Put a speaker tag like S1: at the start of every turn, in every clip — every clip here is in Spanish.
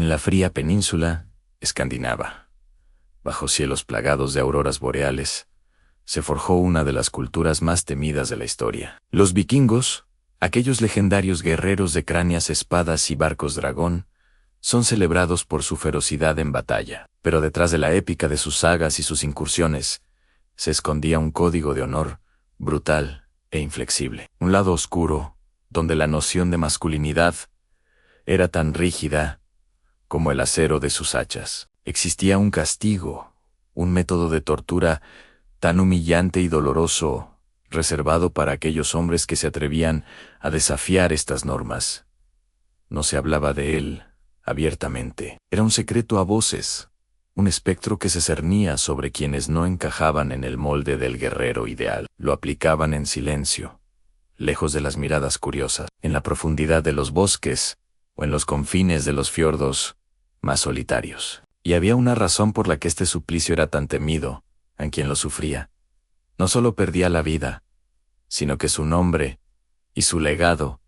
S1: En la fría península escandinava, bajo cielos plagados de auroras boreales, se forjó una de las culturas más temidas de la historia. Los vikingos, aquellos legendarios guerreros de cráneas espadas y barcos dragón, son celebrados por su ferocidad en batalla. Pero detrás de la épica de sus sagas y sus incursiones, se escondía un código de honor brutal e inflexible. Un lado oscuro, donde la noción de masculinidad era tan rígida como el acero de sus hachas. Existía un castigo, un método de tortura tan humillante y doloroso, reservado para aquellos hombres que se atrevían a desafiar estas normas. No se hablaba de él abiertamente. Era un secreto a voces, un espectro que se cernía sobre quienes no encajaban en el molde del guerrero ideal. Lo aplicaban en silencio, lejos de las miradas curiosas, en la profundidad de los bosques o en los confines de los fiordos más solitarios. Y había una razón por la que este suplicio era tan temido en quien lo sufría. No solo perdía la vida, sino que su nombre y su legado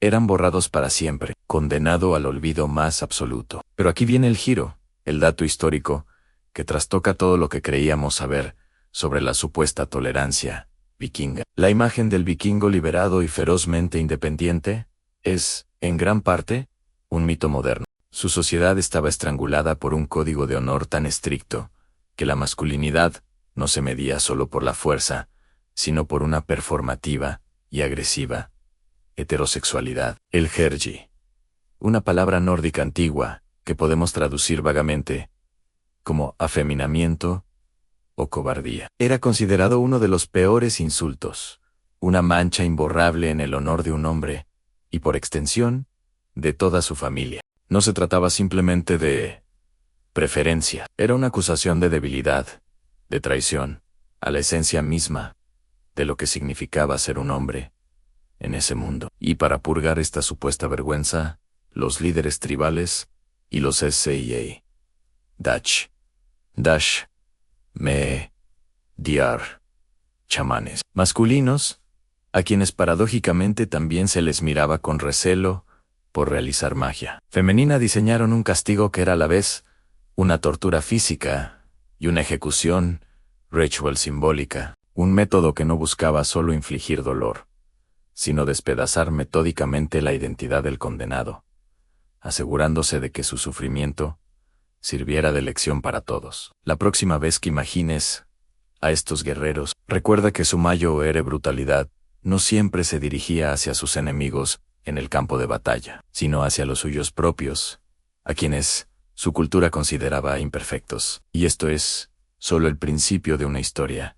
S1: eran borrados para siempre, condenado al olvido más absoluto. Pero aquí viene el giro, el dato histórico, que trastoca todo lo que creíamos saber sobre la supuesta tolerancia vikinga. La imagen del vikingo liberado y ferozmente independiente es, en gran parte, un mito moderno. Su sociedad estaba estrangulada por un código de honor tan estricto, que la masculinidad no se medía solo por la fuerza, sino por una performativa y agresiva heterosexualidad. El hergi, una palabra nórdica antigua que podemos traducir vagamente como afeminamiento o cobardía, era considerado uno de los peores insultos, una mancha imborrable en el honor de un hombre y, por extensión, de toda su familia. No se trataba simplemente de preferencia, era una acusación de debilidad, de traición, a la esencia misma de lo que significaba ser un hombre en ese mundo. Y para purgar esta supuesta vergüenza, los líderes tribales y los SIA, Dash, Me, Diar, chamanes masculinos, a quienes paradójicamente también se les miraba con recelo por realizar magia femenina, diseñaron un castigo que era a la vez una tortura física y una ejecución ritual simbólica, un método que no buscaba solo infligir dolor, sino despedazar metódicamente la identidad del condenado, asegurándose de que su sufrimiento sirviera de lección para todos. La próxima vez que imagines a estos guerreros, recuerda que su mayo o ere brutalidad no siempre se dirigía hacia sus enemigos en el campo de batalla, sino hacia los suyos propios, a quienes su cultura consideraba imperfectos. Y esto es solo el principio de una historia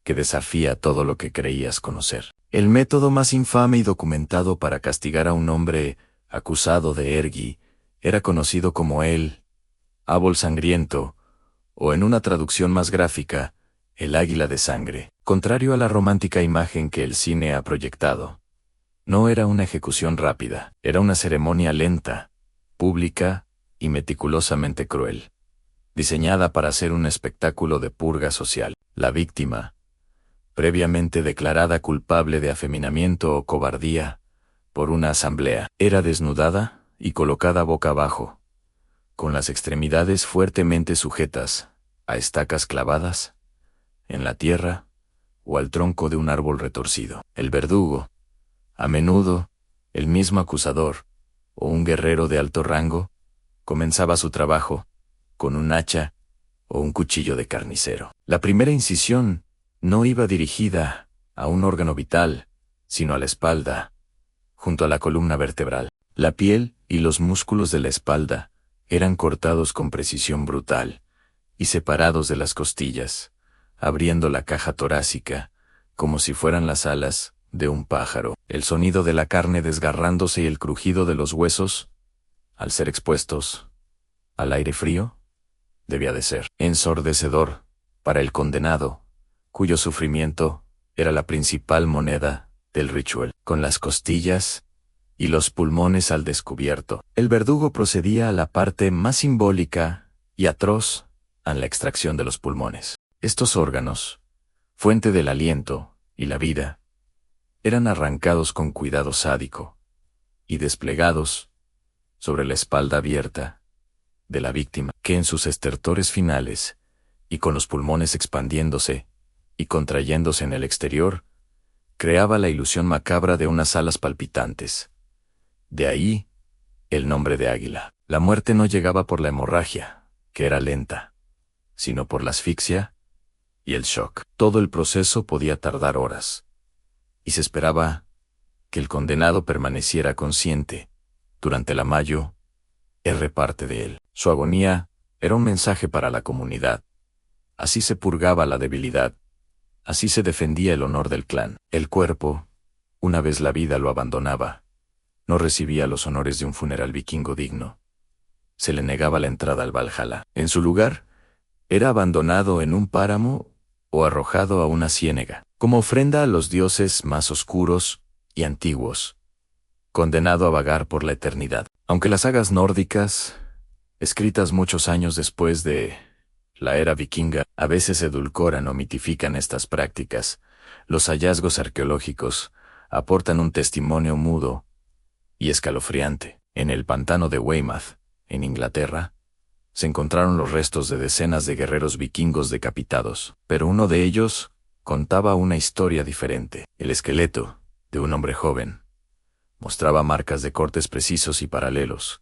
S1: que desafía todo lo que creías conocer. El método más infame y documentado para castigar a un hombre acusado de ergi era conocido como el ábol sangriento, o en una traducción más gráfica, el águila de sangre. Contrario a la romántica imagen que el cine ha proyectado, no era una ejecución rápida, era una ceremonia lenta, pública y meticulosamente cruel, diseñada para ser un espectáculo de purga social. La víctima, previamente declarada culpable de afeminamiento o cobardía por una asamblea, era desnudada y colocada boca abajo, con las extremidades fuertemente sujetas a estacas clavadas en la tierra o al tronco de un árbol retorcido. El verdugo, a menudo el mismo acusador o un guerrero de alto rango, comenzaba su trabajo con un hacha o un cuchillo de carnicero. La primera incisión no iba dirigida a un órgano vital, sino a la espalda, junto a la columna vertebral. La piel y los músculos de la espalda eran cortados con precisión brutal y separados de las costillas, abriendo la caja torácica como si fueran las alas de un pájaro. El sonido de la carne desgarrándose y el crujido de los huesos, al ser expuestos al aire frío, debía de ser ensordecedor para el condenado, cuyo sufrimiento era la principal moneda del ritual. Con las costillas y los pulmones al descubierto, el verdugo procedía a la parte más simbólica y atroz, a la extracción de los pulmones. Estos órganos, fuente del aliento y la vida, eran arrancados con cuidado sádico y desplegados sobre la espalda abierta de la víctima, que en sus estertores finales, y con los pulmones expandiéndose y contrayéndose en el exterior, creaba la ilusión macabra de unas alas palpitantes. De ahí, el nombre de águila. La muerte no llegaba por la hemorragia, que era lenta, sino por la asfixia y el shock. Todo el proceso podía tardar horas, y se esperaba que el condenado permaneciera consciente durante la mayor parte de él. Su agonía era un mensaje para la comunidad. Así se purgaba la debilidad, así se defendía el honor del clan. El cuerpo, una vez la vida lo abandonaba, no recibía los honores de un funeral vikingo digno. Se le negaba la entrada al Valhalla. En su lugar, era abandonado en un páramo o arrojado a una ciénega, como ofrenda a los dioses más oscuros y antiguos, condenado a vagar por la eternidad. Aunque las sagas nórdicas, escritas muchos años después de la era vikinga, a veces edulcoran o mitifican estas prácticas, los hallazgos arqueológicos aportan un testimonio mudo y escalofriante. En el pantano de Weymouth, en Inglaterra, se encontraron los restos de decenas de guerreros vikingos decapitados, pero uno de ellos contaba una historia diferente. El esqueleto de un hombre joven mostraba marcas de cortes precisos y paralelos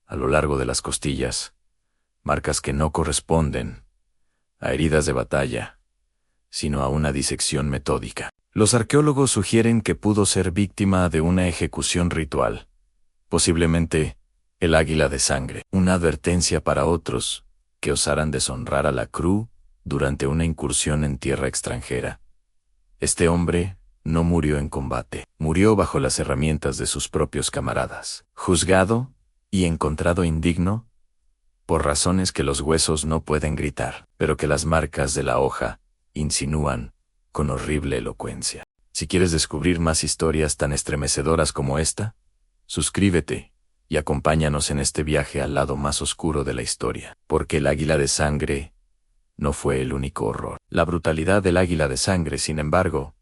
S1: a lo largo de las costillas, marcas que no corresponden a heridas de batalla, sino a una disección metódica. Los arqueólogos sugieren que pudo ser víctima de una ejecución ritual, posiblemente el águila de sangre, una advertencia para otros que osaran deshonrar a la Cru durante una incursión en tierra extranjera. Este hombre no murió en combate, murió bajo las herramientas de sus propios camaradas, juzgado y encontrado indigno por razones que los huesos no pueden gritar, pero que las marcas de la hoja insinúan con horrible elocuencia. Si quieres descubrir más historias tan estremecedoras como esta, suscríbete y acompáñanos en este viaje al lado más oscuro de la historia, porque el águila de sangre no fue el único horror. La brutalidad del águila de sangre, sin embargo,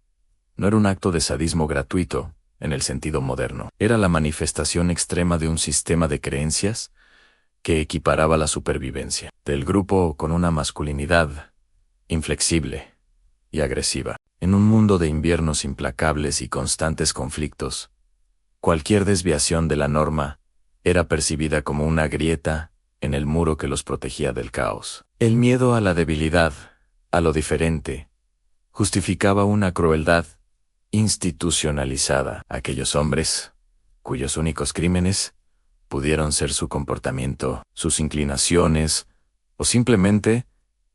S1: no era un acto de sadismo gratuito, en el sentido moderno. Era la manifestación extrema de un sistema de creencias que equiparaba la supervivencia del grupo con una masculinidad inflexible y agresiva. En un mundo de inviernos implacables y constantes conflictos, cualquier desviación de la norma era percibida como una grieta en el muro que los protegía del caos. El miedo a la debilidad, a lo diferente, justificaba una crueldad institucionalizada. Aquellos hombres, cuyos únicos crímenes pudieron ser su comportamiento, sus inclinaciones, o simplemente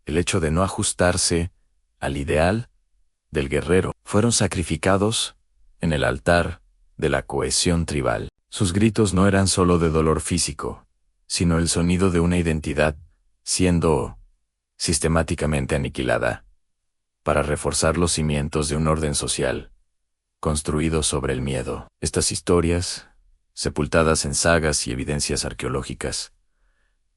S1: el hecho de no ajustarse al ideal del guerrero, fueron sacrificados en el altar de la cohesión tribal. Sus gritos no eran solo de dolor físico, sino el sonido de una identidad siendo sistemáticamente aniquilada para reforzar los cimientos de un orden social construido sobre el miedo. Estas historias, sepultadas en sagas y evidencias arqueológicas,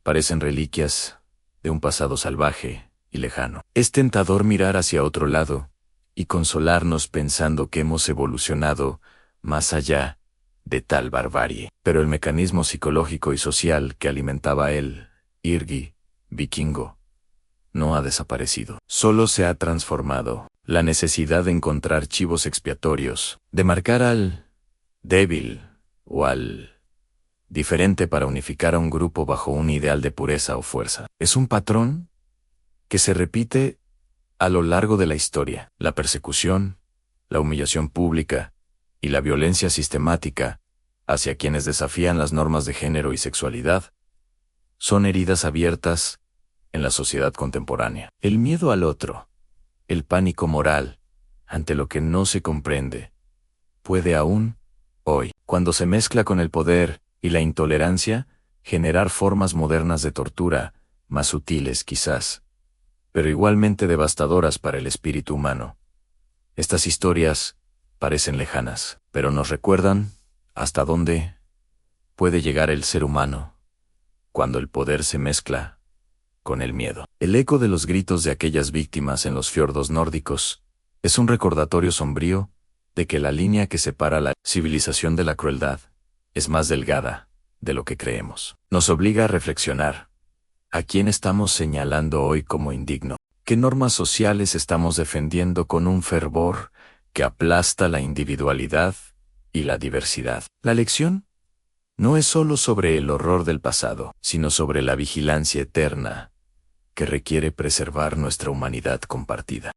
S1: parecen reliquias de un pasado salvaje y lejano. Es tentador mirar hacia otro lado y consolarnos pensando que hemos evolucionado más allá de tal barbarie. Pero el mecanismo psicológico y social que alimentaba el Irgi vikingo no ha desaparecido. Solo se ha transformado. La necesidad de encontrar chivos expiatorios, de marcar al débil o al diferente para unificar a un grupo bajo un ideal de pureza o fuerza. Es un patrón que se repite a lo largo de la historia. La persecución, la humillación pública y la violencia sistemática hacia quienes desafían las normas de género y sexualidad son heridas abiertas en la sociedad contemporánea. El miedo al otro, el pánico moral ante lo que no se comprende, puede aún, hoy, cuando se mezcla con el poder y la intolerancia, generar formas modernas de tortura, más sutiles quizás, pero igualmente devastadoras para el espíritu humano. Estas historias parecen lejanas, pero nos recuerdan hasta dónde puede llegar el ser humano cuando el poder se mezcla con el miedo. El eco de los gritos de aquellas víctimas en los fiordos nórdicos es un recordatorio sombrío de que la línea que separa la civilización de la crueldad es más delgada de lo que creemos. Nos obliga a reflexionar. ¿A quién estamos señalando hoy como indigno? ¿Qué normas sociales estamos defendiendo con un fervor que aplasta la individualidad y la diversidad? La lección no es solo sobre el horror del pasado, sino sobre la vigilancia eterna que requiere preservar nuestra humanidad compartida.